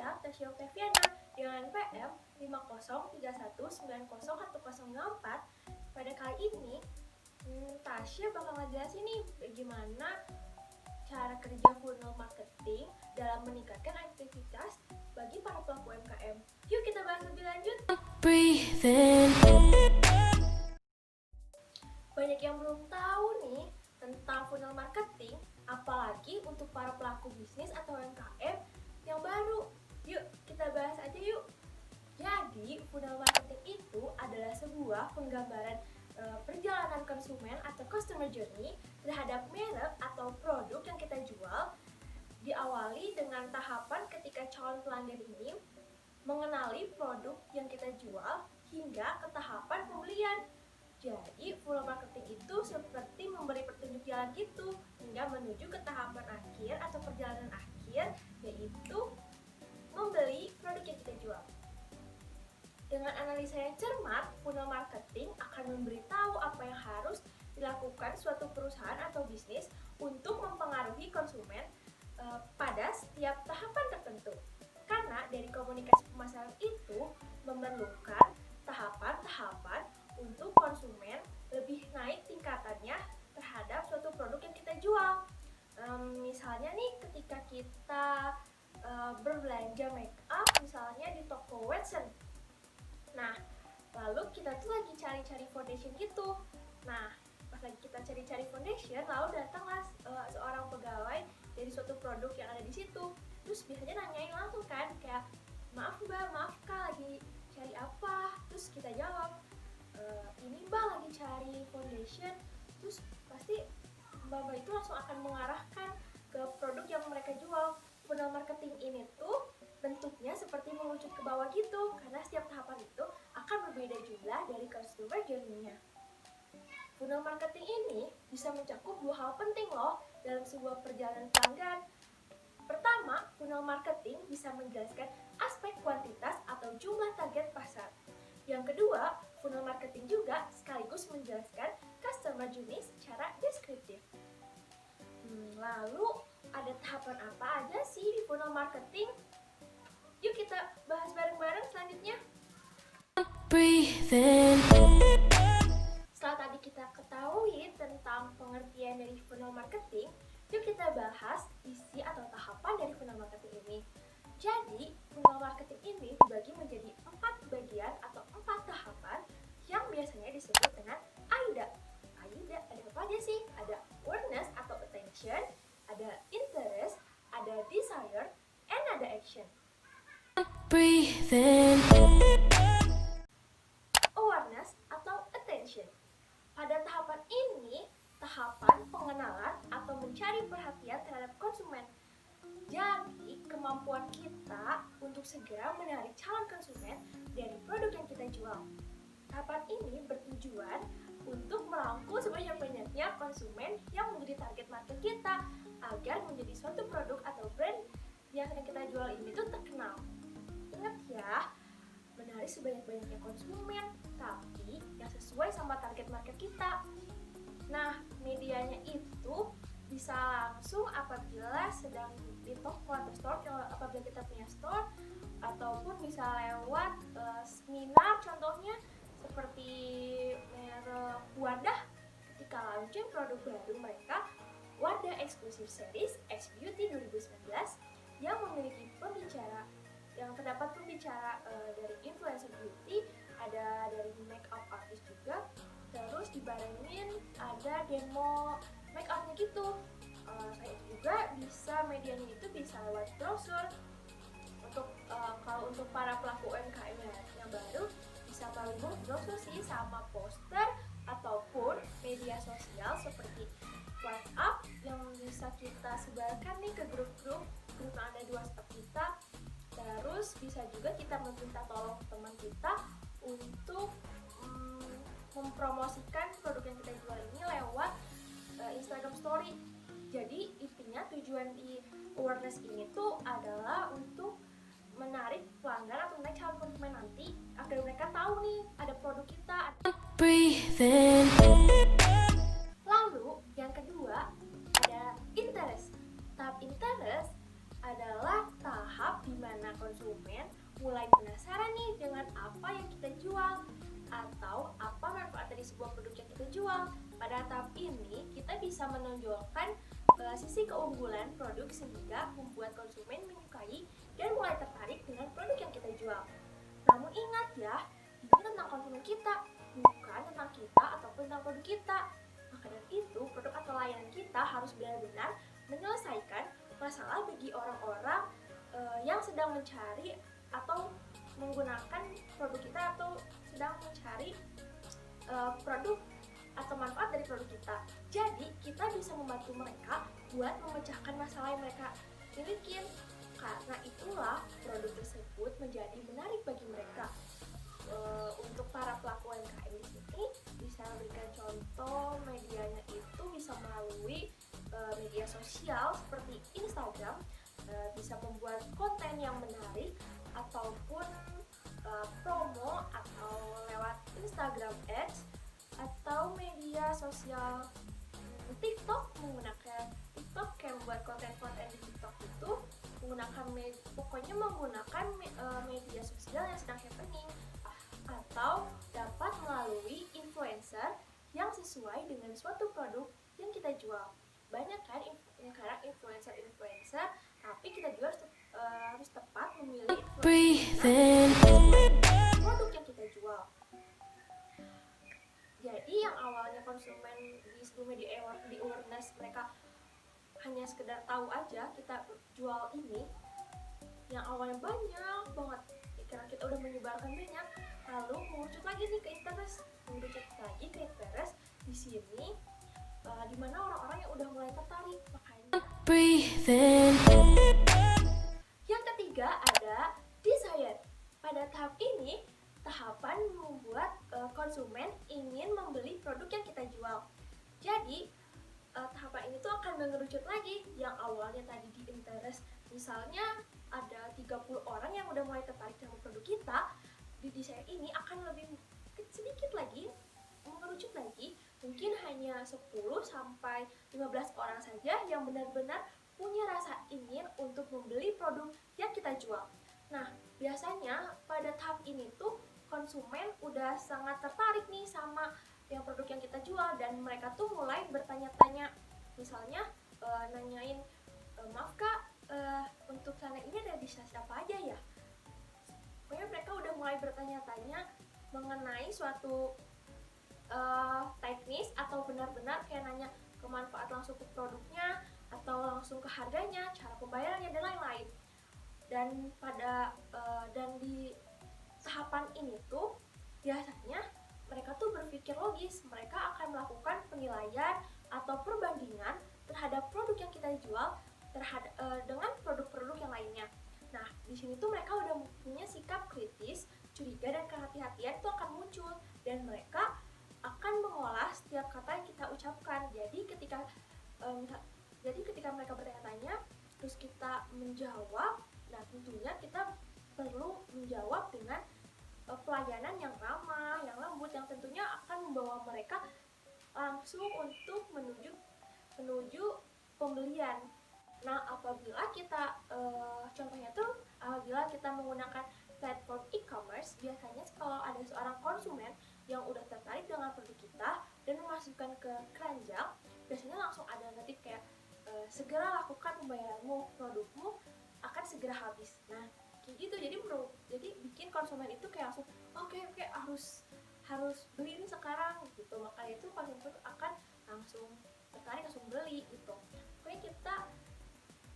Saya, Tasya Oktaviana, dengan PM 5031901004. Pada kali ini, Tasya bakal ngejelasin nih bagaimana cara kerja funnel marketing dalam meningkatkan aktivitas bagi para pelaku UMKM. Yuk kita bahas lebih lanjut. Banyak yang belum tahu nih tentang funnel marketing, apalagi untuk para pelaku bisnis atau UMKM yang baru. Yuk kita bahas aja yuk. Jadi funnel marketing itu adalah sebuah penggambaran perjalanan konsumen atau customer journey terhadap merek atau produk yang kita jual. Diawali dengan tahapan ketika calon pelanggan ini mengenali produk yang kita jual hingga ke tahapan pembelian. Jadi funnel marketing itu seperti memberi petunjuk jalan gitu hingga menuju ke tahapan akhir atau perjalanan akhir, yaitu membeli produk yang kita jual. Dengan analisa yang cermat, funnel marketing akan memberitahu apa yang harus dilakukan suatu perusahaan atau bisnis untuk mempengaruhi konsumen pada setiap tahapan tertentu. Karena dari komunikasi pemasaran itu memerlukan tahapan-tahapan untuk konsumen lebih naik tingkatannya terhadap suatu produk yang kita jual. Misalnya nih ketika kita berbelanja make up misalnya di toko Watson. Nah, lalu kita tuh lagi cari-cari foundation gitu. Nah, pas lagi kita cari-cari foundation, lalu datanglah seorang pegawai dari suatu produk yang ada di situ. Terus biasanya nanyain langsung kan, kayak maaf mbak, maaf kak, lagi cari apa? Terus kita jawab, ini mbak lagi cari foundation. Terus pasti mbak itu langsung akan mengarahkan ke produk yang mereka jual. Funnel marketing ini tuh bentuknya seperti mengerucut ke bawah gitu, karena setiap tahapan itu akan berbeda juga dari customer journey-nya. Funnel marketing ini bisa mencakup dua hal penting loh dalam sebuah perjalanan pelanggan. Pertama, funnel marketing bisa menjelaskan aspek kuantitas atau jumlah target pasar. Yang kedua, funnel marketing juga sekaligus menjelaskan customer journey secara deskriptif. Lalu ada tahapan apa aja sih di funnel marketing? Yuk kita bahas bareng-bareng selanjutnya. Setelah tadi kita ketahui tentang pengertian dari funnel marketing, yuk kita bahas isi atau tahapan dari funnel marketing ini. Jadi, funnel marketing ini dibagi menjadi 4 bagian atau 4 tahapan yang biasanya disebut dengan AIDA. AIDA ada apa aja sih? Ada awareness atau attention, ada interest, ada desire, and ada action. Awareness atau attention. Pada tahapan ini, tahapan pengenalan atau mencari perhatian terhadap konsumen. Jadi, kemampuan kita untuk segera menarik calon konsumen dari produk yang kita jual. Tahapan ini bertujuan untuk merangkul sebanyak-banyaknya konsumen yang menjadi target market kita agar menjadi suatu produk atau brand yang sedang kita jual ini tuh terkenal. Ingat ya, menarik sebanyak-banyaknya konsumen, tapi yang sesuai sama target market kita. Nah, medianya itu bisa langsung apabila sedang di toko atau store, apabila kita punya store, ataupun bisa lewat seminar contohnya seperti merek Wadah ketika launching produk baru mereka, Wadah Exclusive Series X Beauty 2019 yang memiliki pembicara, yang terdapat pembicara dari influencer beauty, ada dari makeup artist juga, terus dibarengin ada demo make upnya gitu. Saya juga bisa medianya itu bisa lewat brosur. Kalau untuk para pelaku UMKM yang baru bisa melalui brosur sih, sama poster ataupun media sosial seperti WhatsApp yang bisa kita sebarkan nih ke grup yang ada di WhatsApp kita. Terus bisa juga kita meminta tolong teman kita untuk mempromosikan produk yang kita jual ini lewat Instagram Story. Jadi intinya tujuan di awareness ini tuh adalah untuk menarik pelanggan atau menarik calon konsumen nanti agar mereka tahu nih ada produk kita. Lalu yang kedua ada interest. Tahap interest adalah tahap di mana konsumen jual. Pada tahap ini, kita bisa menonjolkan sisi keunggulan produk sehingga membuat konsumen menyukai dan mulai tertarik dengan produk yang kita jual. Namun ingat ya, ini tentang konsumen kita, bukan tentang kita ataupun tentang produk kita. Maka dari itu, produk atau layanan kita harus benar-benar menyelesaikan masalah bagi orang-orang yang sedang mencari atau menggunakan produk kita atau sedang mencari produk atau manfaat dari produk kita. Jadi kita bisa membantu mereka buat memecahkan masalah yang mereka miliki. Karena itulah produk tersebut menjadi menarik bagi mereka. Untuk para pelaku UMKM di sini bisa memberikan contoh medianya itu bisa melalui media sosial seperti Instagram, bisa membuat konten yang menarik ataupun promo atau lewat Instagram Ads atau media sosial TikTok, menggunakan TikTok yang membuat konten-konten di TikTok itu pokoknya menggunakan media sosial yang sedang happening, atau dapat melalui influencer yang sesuai dengan suatu produk yang kita jual. Banyak kan sekarang influencer, tapi kita juga harus tepat memilih produk yang kita jual. Jadi yang awalnya konsumen sebelumnya di awareness mereka hanya sekedar tahu aja kita jual ini, yang awalnya banyak banget karena kita udah menyebarkan banyak, lalu mengerucut lagi nih ke interest, di sini dimana orang-orang yang udah mulai tertarik. Makanya yang ketiga ada desire. Pada tahap ini tahapan membuat konsumen ingin membeli produk yang kita jual. Jadi tahapan ini tuh akan mengerucut lagi yang awalnya tadi di interest, misalnya ada 30 orang yang udah mulai tertarik sama produk kita, di desain ini akan lebih sedikit lagi mengerucut lagi, mungkin hanya 10 sampai 15 orang saja yang benar-benar punya rasa ingin untuk membeli produk yang kita jual. Nah, biasanya pada tahap ini tuh konsumen udah sangat tertarik nih sama yang produk yang kita jual dan mereka tuh mulai bertanya-tanya, misalnya nanyain, maaf kak, untuk celana ini ada di siapa aja ya? Pokoknya mereka udah mulai bertanya-tanya mengenai suatu teknis atau benar-benar kayak nanya ke manfaat langsung ke produknya atau langsung ke harganya, cara pembayarannya dan lain-lain. Dan di tahapan ini tuh biasanya mereka tuh berpikir logis, mereka akan melakukan penilaian atau perbandingan terhadap produk yang kita jual dengan produk-produk yang lainnya. Nah, di sini tuh mereka udah punya sikap kritis, curiga dan kehati-hatian itu akan muncul dan mereka akan mengolah setiap kata yang kita ucapkan. Jadi ketika mereka bertanya-tanya, terus kita menjawab, nah tentunya kita perlu menjawab dengan pelayanan yang ramah, yang lembut, yang tentunya akan membawa mereka langsung untuk menuju pembelian. Nah, apabila kita contohnya tuh apabila kita menggunakan platform e-commerce, biasanya kalau ada seorang konsumen yang udah tertarik dengan produk kita dan memasukkan ke keranjang, biasanya langsung ada ngetik kayak segera lakukan pembayaranmu, produkmu akan segera habis. Nah, kayak gitu. Jadi bikin konsumen itu kayak langsung oke, harus beli ini sekarang gitu. Maka itu konsumen itu akan langsung tertarik, langsung beli gitu. Pokoknya kita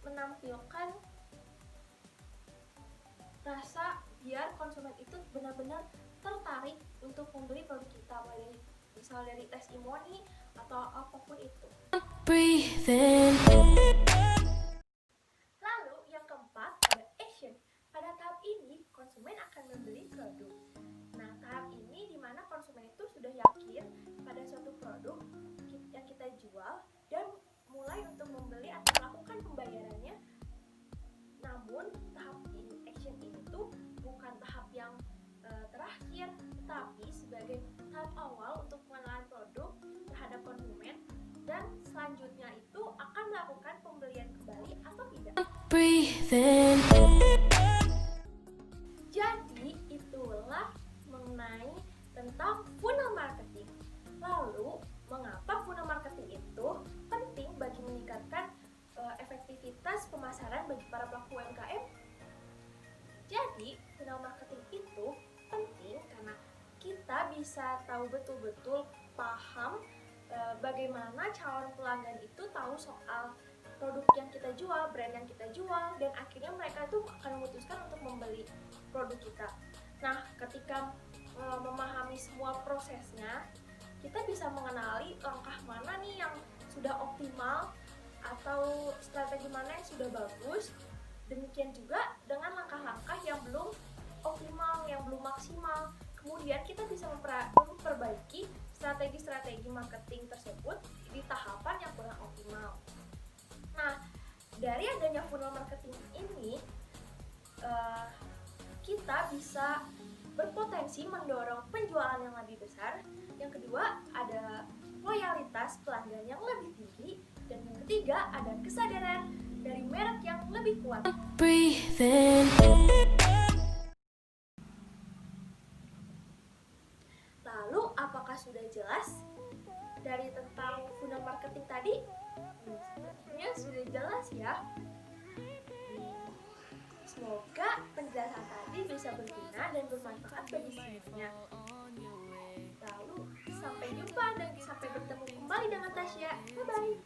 menampilkan rasa biar konsumen itu benar-benar tertarik untuk membeli produk kita, misal dari testimoni atau apapun itu. Lalu yang keempat ada action. Pada tahap ini konsumen akan membeli produk. Nah, tahap ini dimana konsumen itu sudah yakin pada suatu produk yang kita jual dan mulai untuk membeli atau melakukan pembayarannya. Namun tahap action ini tuh bukan tahap yang terakhir, tetapi sebagai tahap awal untuk pengenalan produk terhadap konsumen, dan selanjutnya itu akan melakukan pembelian kembali atau tidak. Jadi itulah mengenai tentang funnel marketing. Lalu tahu betul-betul paham bagaimana calon pelanggan itu tahu soal produk yang kita jual, brand yang kita jual, dan akhirnya mereka tuh akan memutuskan untuk membeli produk kita. Nah, ketika memahami semua prosesnya, kita bisa mengenali langkah mana nih yang sudah optimal atau strategi mana yang sudah bagus. Demikian juga dengan langkah-langkah yang belum optimal, yang belum maksimal. Kemudian kita bisa memperbaiki strategi-strategi marketing tersebut di tahapan yang kurang optimal. Nah, dari adanya funnel marketing ini, kita bisa berpotensi mendorong penjualan yang lebih besar. Yang kedua, ada loyalitas pelanggan yang lebih tinggi. Dan yang ketiga, ada kesadaran dari merek yang lebih kuat. Lalu, apakah sudah jelas dari tentang funnel marketing tadi? Sebenarnya sudah jelas ya. Semoga penjelasan tadi bisa berguna dan bermanfaat bagi semuanya. Lalu, sampai jumpa dan sampai bertemu kembali dengan Tasya. Bye-bye.